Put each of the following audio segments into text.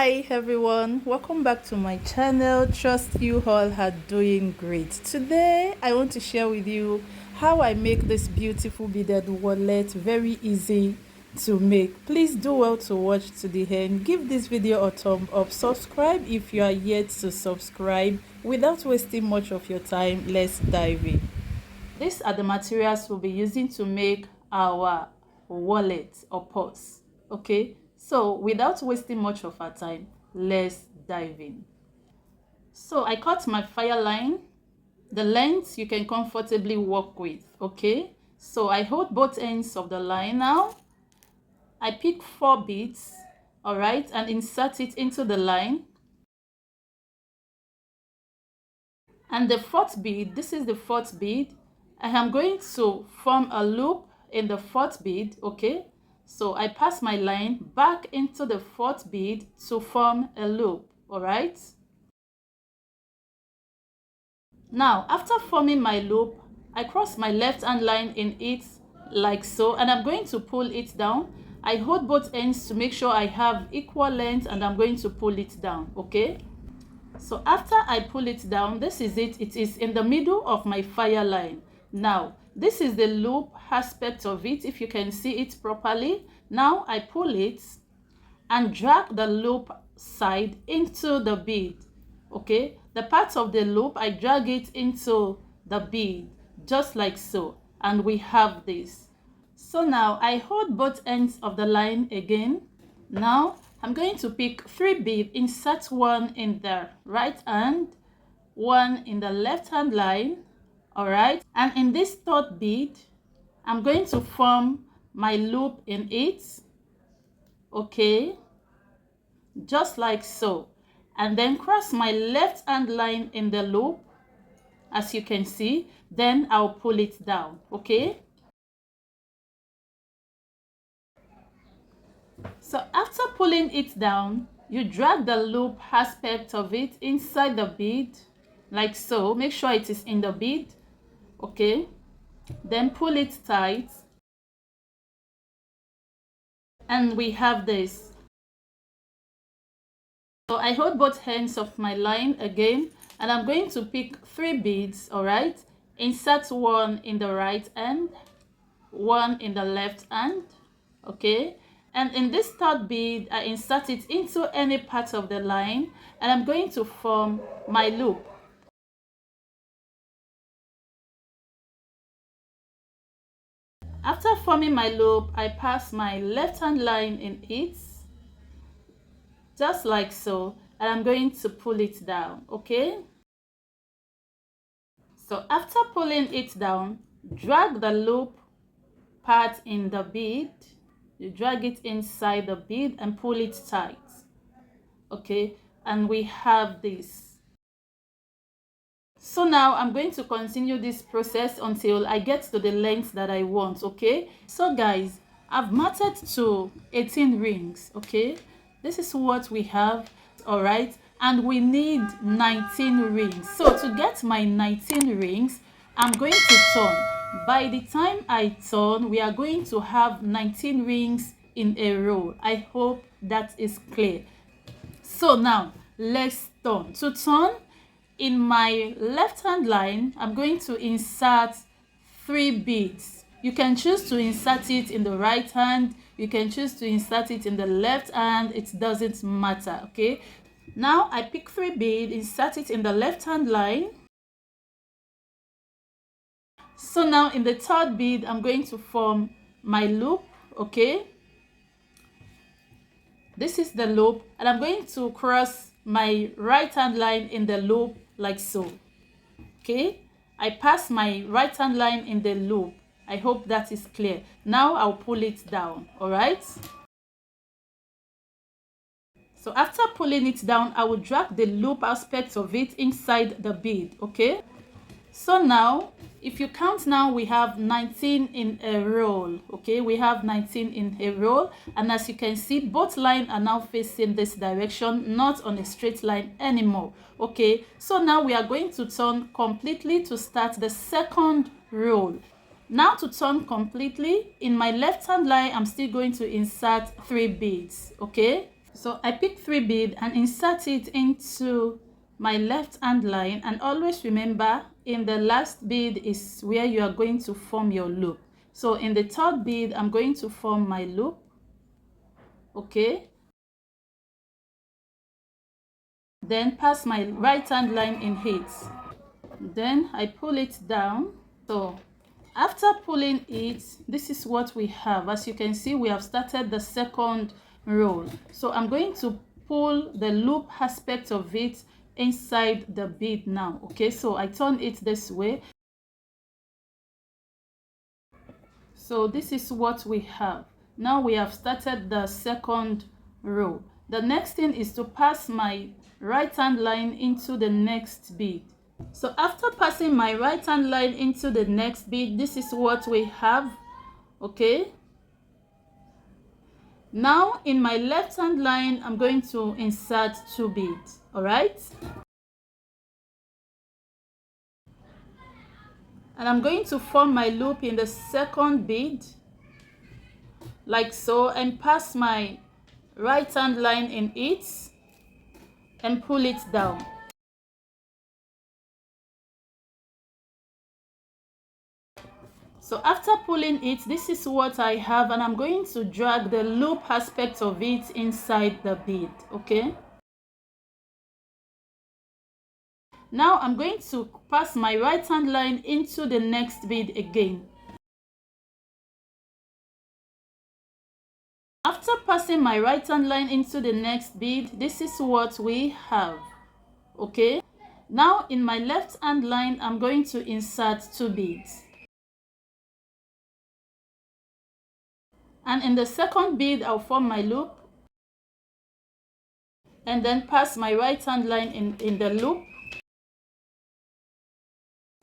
Hi everyone, welcome back to my channel. Trust you all are doing great. Today I want to share with you how I make this beautiful beaded wallet very easy to make. Please do well to watch to the end. Give this video a thumb up, subscribe if you are yet to subscribe. Without wasting much of your time, let's dive in. These are the materials we'll be using to make our wallet or purse. Okay, so without wasting much of our time, let's dive in. So I cut my fire line, the length you can comfortably work with. Okay, so I hold both ends of the line. Now I pick 4 beads, all right, and insert it into the line. And the 4th bead, this is the 4th bead, I am going to form a loop in the 4th bead. Okay, so I pass my line back into the 4th bead to form a loop. All right, now after forming my loop, I cross my left hand line in it like so, and I'm going to pull it down. I hold both ends to make sure I have equal length, and I'm going to pull it down. Okay, so after I pull it down, this is it. It is in the middle of my fire line. Now, this is the loop aspect of it, if you can see it properly. Now, I pull it and drag the loop side into the bead. Okay, the part of the loop, I drag it into the bead, just like so. And we have this. So now, I hold both ends of the line again. Now, I'm going to pick 3 beads, insert one in the right hand, one in the left hand line, all right? And in this 3rd bead, I'm going to form my loop in it, okay? Just like so. And then cross my left hand line in the loop, as you can see. Then I'll pull it down, okay? So after pulling it down, you drag the loop aspect of it inside the bead, like so. Make sure it is in the bead, okay? Then pull it tight. And we have this. So I hold both ends of my line again, and I'm going to pick 3 beads, all right? Insert one in the right hand, one in the left hand, okay? And in this 3rd bead, I insert it into any part of the line, and I'm going to form my loop. After forming my loop, I pass my left hand line in it, just like so, and I'm going to pull it down, okay? So after pulling it down, drag the loop part in the bead. You drag it inside the bead and pull it tight, okay? And we have this. So now I'm going to continue this process until I get to the length that I want, okay? So guys, I've matted to 18 rings, okay? This is what we have, all right? And we need 19 rings. So to get my 19 rings, I'm going to turn. By the time I turn, we are going to have 19 rings in a row. I hope that is clear. So now let's turn. To turn, in my left hand line, I'm going to insert 3 beads. You can choose to insert it in the right hand, you can choose to insert it in the left hand, it doesn't matter, okay? Now I pick 3 beads, insert it in the left hand line. So now in the 3rd bead, I'm going to form my loop, okay? This is the loop, and I'm going to cross my right hand line in the loop like so, okay? I pass my right hand line in the loop. I hope that is clear. Now I'll pull it down, all right? So after pulling it down, I will drag the loop aspect of it inside the bead, okay? So now, if you count now, we have 19 in a row, okay? We have 19 in a row, and as you can see, both lines are now facing this direction, not on a straight line anymore, okay? So now we are going to turn completely to start the 2nd row. Now to turn completely, in my left hand line, I'm still going to insert 3 beads, okay? So I pick 3 bead and insert it into my left hand line, and always remember in the last bead is where you are going to form your loop. So in the 3rd bead I'm going to form my loop. Okay, then pass my right hand line in it, then I pull it down. So after pulling it, this is what we have. As you can see, we have started the 2nd row. So I'm going to pull the loop aspect of it inside the bead now. Okay, so I turn it this way. So this is what we have. Now we have started the 2nd row. The next thing is to pass my right hand line into the next bead. So after passing my right hand line into the next bead, this is what we have. Okay, now in my left hand line I'm going to insert 2 beads. All right, and I'm going to form my loop in the 2nd bead like so, and pass my right hand line in it and pull it down. So after pulling it, this is what I have, and I'm going to drag the loop aspect of it inside the bead. Okay, now I'm going to pass my right hand line into the next bead again. After passing my right hand line into the next bead, this is what we have. Okay, now in my left hand line I'm going to insert 2 beads, and in the 2nd bead I'll form my loop and then pass my right hand line in the loop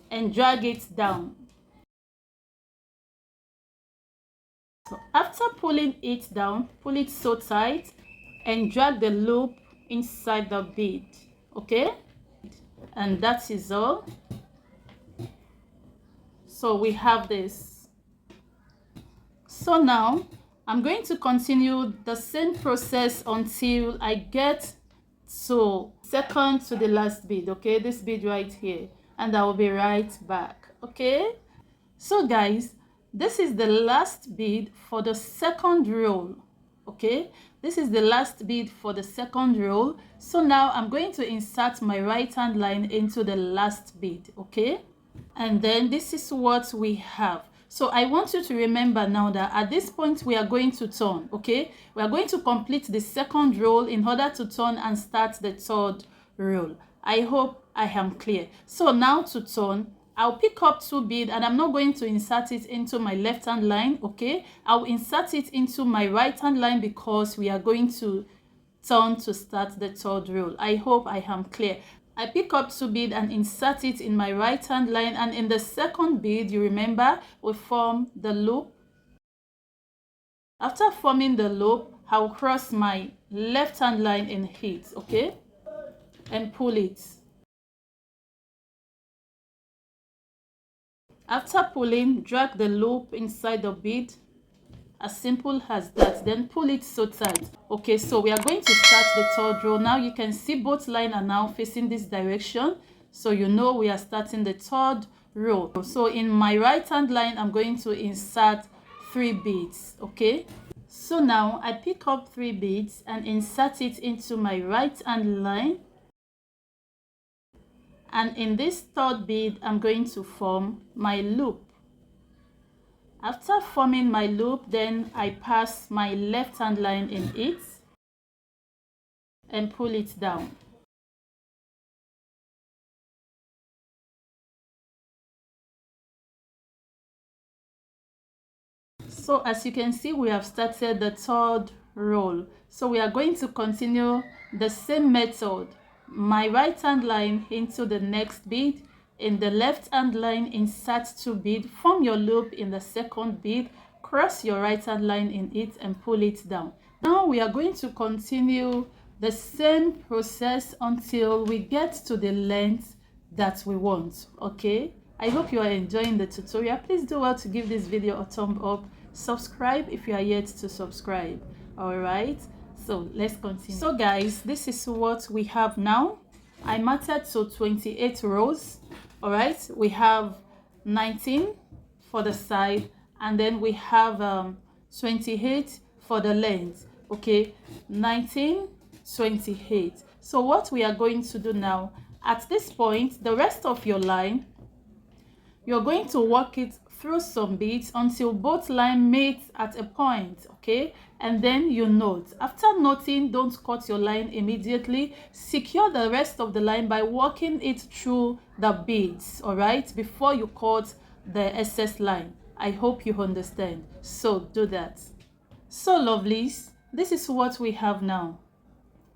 and drag it down. So after pulling it down, pull it so tight and drag the loop inside the bead. Okay, and that is all. So we have this. So now I'm going to continue the same process until I get to 2nd to the last bead. Okay, this bead right here, and I will be right back. Okay, so guys, this is the last bead for the 2nd row. Okay, this is the last bead for the 2nd row. So now I'm going to insert my right hand line into the last bead. Okay, and then this is what we have. So I want you to remember now that at this point we are going to turn. Okay, we are going to complete the 2nd row in order to turn and start the 3rd row. I hope I am clear. So now to turn, I'll pick up 2 beads, and I'm not going to insert it into my left hand line. Okay, I'll insert it into my right hand line because we are going to turn to start the 3rd row. I hope I am clear. I pick up 2 beads and insert it in my right hand line, and in the 2nd bead, you remember, we form the loop. After forming the loop, I'll cross my left hand line in it. Okay, and pull it. After pulling, drag the loop inside the bead, as simple as that, then pull it so tight. Okay, so we are going to start the 3rd row. Now you can see both lines are now facing this direction, so you know we are starting the 3rd row. So in my right hand line I'm going to insert 3 beads. Okay, so now I pick up 3 beads and insert it into my right hand line, and in this 3rd bead I'm going to form my loop. After forming my loop, then I pass my left hand line in it and pull it down. So as you can see, we have started the 3rd row. So we are going to continue the same method. My right hand line into the next bead, in the left hand line insert 2 beads, form your loop in the 2nd bead, cross your right hand line in it and pull it down. Now we are going to continue the same process until we get to the length that we want. Okay, I hope you are enjoying the tutorial. Please do well to give this video a thumb up, subscribe if you are yet to subscribe. All right, So let's continue. So guys, this is what we have now. I matted to 28 rows. All right, we have 19 for the side, and then we have 28 for the length. Okay, 19, 28. So what we are going to do now, at this point, the rest of your line, you're going to work it through some beads until both lines meet at a point, okay? And then you knot. After knotting, don't cut your line immediately. Secure the rest of the line by working it through the beads, all right, before you cut the excess line. I hope you understand. So do that. So lovelies, this is what we have now.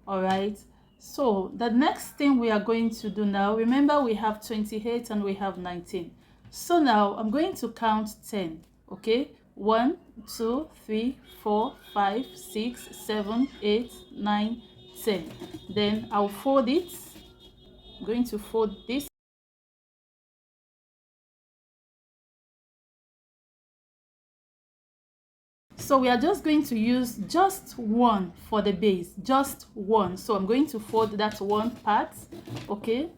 All right, so the next thing we are going to do now, remember we have 28 and we have 19. So now I'm going to count 10. Okay, 1 2 3 4 5 6 7 8 9 10. Then I'll fold it. I'm going to fold this. So we are just going to use just one for the base, just one. So I'm going to fold that one part, okay?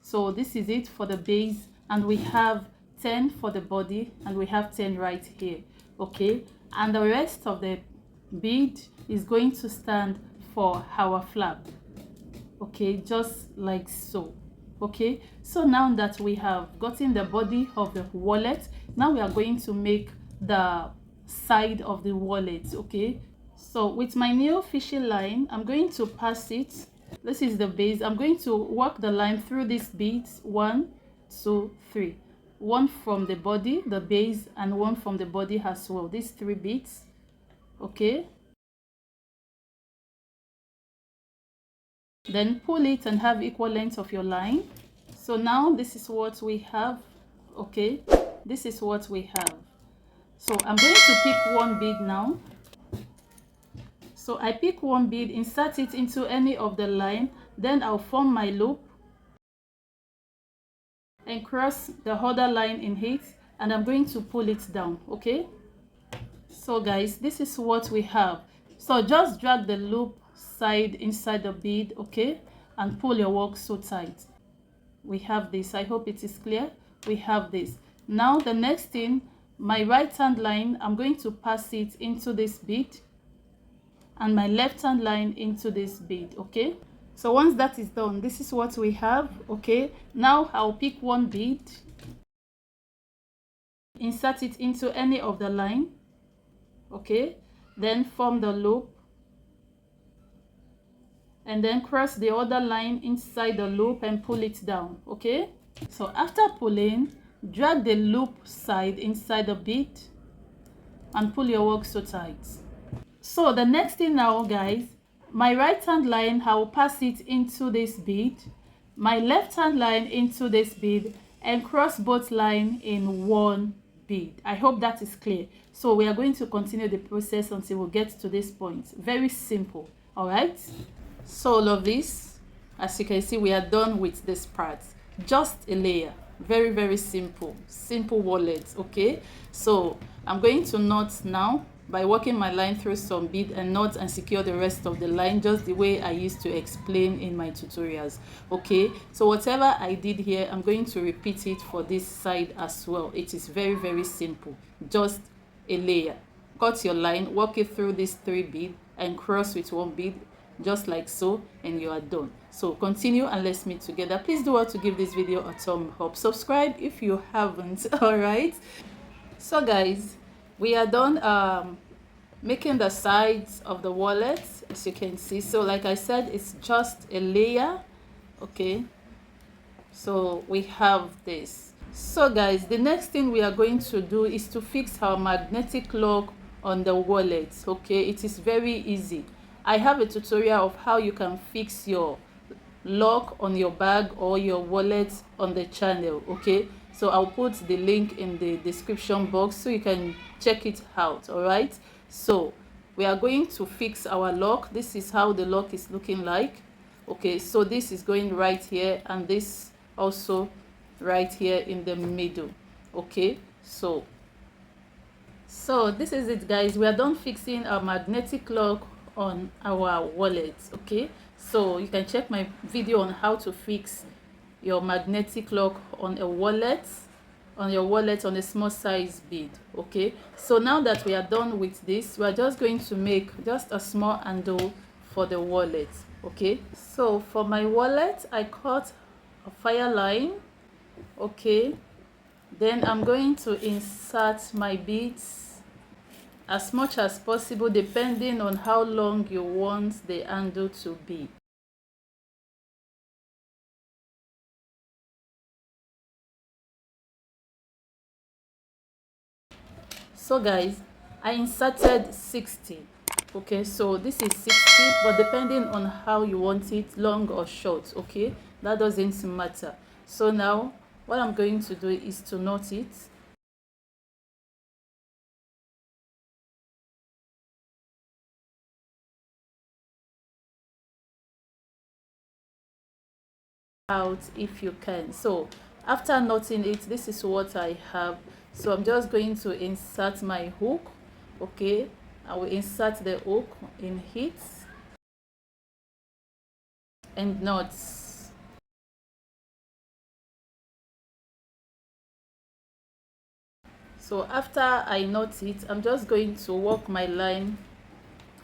So this is it for the base, and we have 10 for the body, and we have 10 right here, okay? And the rest of the bead is going to stand for our flap, okay, just like so. Okay, so now that we have gotten the body of the wallet, now we are going to make the side of the wallet. Okay, so with my nail fishing line, I'm going to pass it. This is the base. I'm going to work the line through these beads. 1 2 3, one from the body, the base, and one from the body as well. These 3 beads. Okay, then pull it and have equal length of your line. So now this is what we have. Okay, this is what we have. So I'm going to pick one bead now. So I pick one bead, insert it into any of the line, then I'll form my loop and cross the other line in it, and I'm going to pull it down. Okay, so guys, this is what we have. So just drag the loop side inside the bead, okay, and pull your work so tight. We have this. I hope it is clear. We have this. Now the next thing, my right hand line, I'm going to pass it into this bead, and my left hand line into this bead. Okay, so once that is done, this is what we have. Okay, now I'll pick one bead, insert it into any of the line, okay, then form the loop, and then cross the other line inside the loop and pull it down. Okay, so after pulling, drag the loop side inside the bead and pull your work so tight. So the next thing now, guys, my right hand line, I will pass it into this bead, my left hand line into this bead, and cross both lines in one bead. I hope that is clear. So we are going to continue the process until we get to this point. Very simple. All right, so lovelies, as you can see, we are done with this part. Just a layer. Very, very simple wallet. Okay, so I'm going to knot now by working my line through some bead and knot and secure the rest of the line just the way I used to explain in my tutorials. Okay, so whatever I did here, I'm going to repeat it for this side as well. It is very, very simple. Just a layer. Cut your line, work it through these 3 beads and cross with 1 bead, just like so, and you are done. So continue and let's meet together. Please do well to give this video a thumb up, subscribe if you haven't. All right, so guys, we are done making the sides of the wallet, as you can see. So like I said, it's just a layer. Okay, so we have this. So guys, the next thing we are going to do is to fix our magnetic lock on the wallet. Okay, it is very easy. I have a tutorial of how you can fix your lock on your bag or your wallet on the channel. Okay, so I'll put the link in the description box so you can check it out. All right, so we are going to fix our lock. This is how the lock is looking like. Okay, so this is going right here, and this also right here in the middle. Okay, so this is it, guys. We are done fixing our magnetic lock on our wallet. Okay, so you can check my video on how to fix your magnetic lock on a wallet, on your wallet, on a small size bead. Okay, so now that we are done with this, we are just going to make just a small handle for the wallet. Okay, so for my wallet, I cut a fire line. Okay, then I'm going to insert my beads as much as possible, depending on how long you want the handle to be. So guys, I inserted 60. Okay, so this is 60, but depending on how you want it, long or short. Okay, that doesn't matter. So now what I'm going to do is to knot it. Out if you can. So after knotting it, this is what I have. So I'm just going to insert my hook. Okay, I will insert the hook in it and knots. So after I knot it, I'm just going to walk my line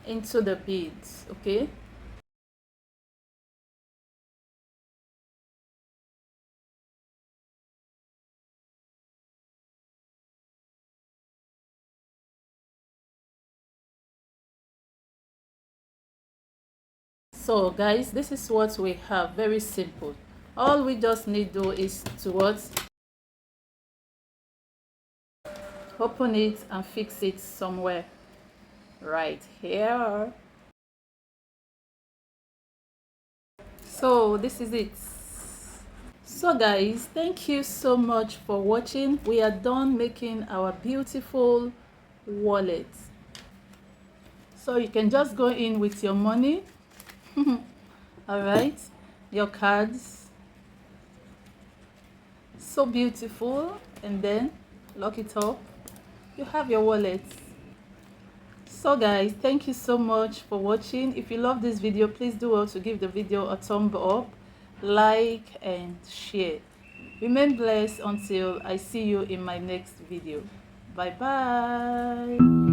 into the beads. Okay, so guys, this is what we have. Very simple. All we just need to do is to what, open it and fix it somewhere right here. So this is it. So guys, thank you so much for watching. We are done making our beautiful wallet. So you can just go in with your money. All right, your cards, so beautiful, and then lock it up. You have your wallet. So guys, thank you so much for watching. If you love this video, please do also give the video a thumb up, like and share. Remain blessed until I see you in my next video. Bye bye.